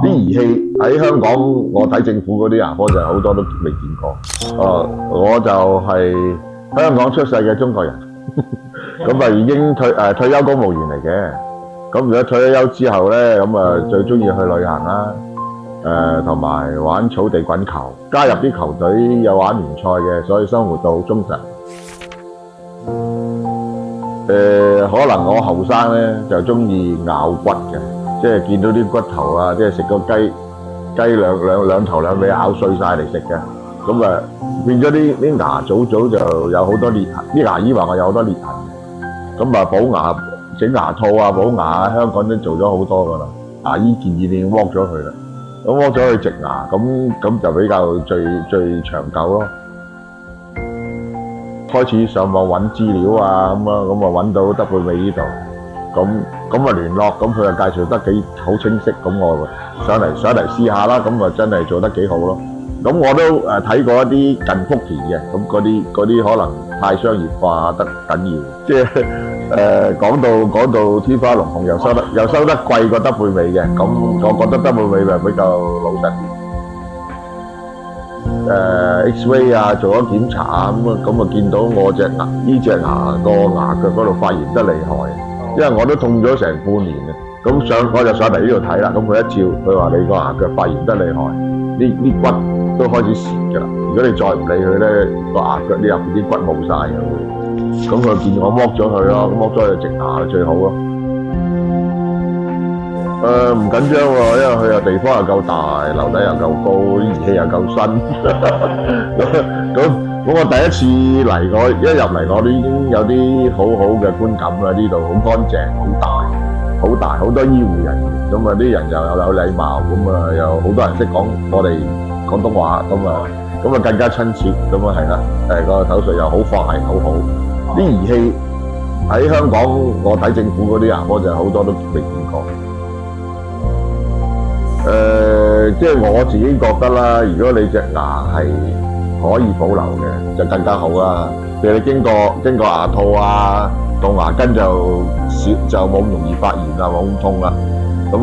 啲儀器喺香港，我睇政府嗰啲牙科就好多都未見過。我就係香港出世嘅中國人，咁啊已經退休公務員嚟嘅。咁如果退咗休之後咧，咁啊最中意去旅行啦，同埋玩草地滾球，加入啲球隊有玩聯賽嘅，所以生活到好充實。可能我後生咧就中意咬骨嘅，即係見到啲骨頭啊，即係食個雞兩頭兩尾咬碎晒嚟食嘅，咁啊變咗啲牙早就有好多裂痕，啲牙醫話我有好多裂痕，咁啊補牙整牙套啊補牙，香港都做咗好多噶啦，牙醫建議你剝咗佢啦，咁剝咗佢植牙，咁就比較最長久咯。開始上網揾資料啊，咁啊揾到德貝美呢度，咁啊聯絡，咁佢又介紹得幾好清晰，咁我上嚟試下啦，咁啊真係做得幾好咯。咁我都睇過一啲近福田嘅，咁嗰啲可能太商業化得緊要，即係講到天花龍鳳又收得貴過德貝美嘅，咁我覺得德貝美咪比較老實啲。X-ray 啊，做咗檢查啊，咁啊見到我隻牙呢隻牙個牙腳嗰度發炎得厲害，因為我都痛咗成半年啊。咁我就上嚟呢度睇啦，咁佢一照，佢話你個牙腳發炎得厲害，啲骨都開始蝕㗎啦。如果你再唔理佢咧，個牙腳呢入邊啲骨冇晒嘅會。咁佢建議我剝咗佢咯，剝咗佢植牙最好咯。唔緊張喎，因為佢又地方又夠大，樓底又夠高，啲儀器又夠新。咁我第一次嚟一入嚟我都已經有啲好好嘅觀感啦，呢度好乾淨，好大，好多醫護人員，咁啊啲人又有禮貌，咁啊有好多人識講我哋廣東話，咁啊更加親切，咁啊係啦，個手術又好快，好好。啲儀器喺香港，我睇政府嗰啲牙科就好多都未見過。即係我自己覺得啦，如果你隻牙係可以保留嘅，就更加好啦。譬如你經過牙套啊，到牙根就冇咁容易發炎啊，冇咁痛啦。咁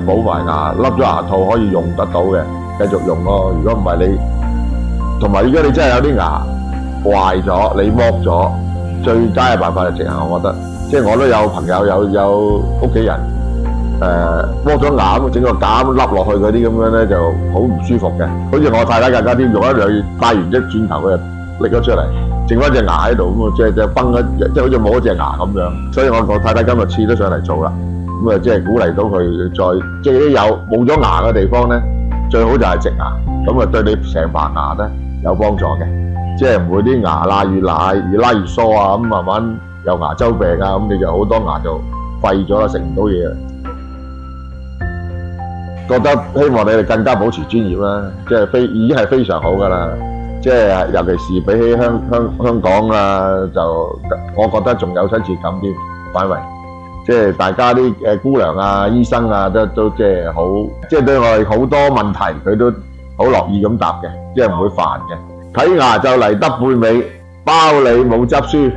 補埋牙，笠咗牙套可以用得到嘅，繼續用咯。如果唔係你，同埋如果你真係有啲牙壞咗，你剝咗，最佳嘅辦法就植牙，我覺得。即係我都有朋友有屋企人。剝咗牙咁整個架咁笠落去嗰啲咁樣咧就好唔舒服嘅，好似我太太更加添，用一兩月戴完即轉頭佢就拎咗出嚟，剩翻隻牙喺度咁啊，即係崩咗，即係好似冇咗隻牙咁樣。所以我太太今日次都上嚟做啦，咁啊即係鼓勵到佢再即係啲冇咗牙嘅地方咧，最好就係植牙，咁啊對你成排牙咧有幫助嘅，即係唔會啲牙罅越拉越疏啊，咁慢慢有牙周病啊，咁你就好多牙就廢咗啦，食唔到嘢。覺得希望你哋更加保持專業啦，即係已經係非常好㗎啦。即係尤其是比起香港啊，就我覺得仲有親切感啲，反為即係大家啲姑娘啊、醫生啊都即係好，即係對我哋好多問題佢都好樂意咁答嘅，即係唔會煩嘅。睇牙就嚟德貝美，包你冇執輸。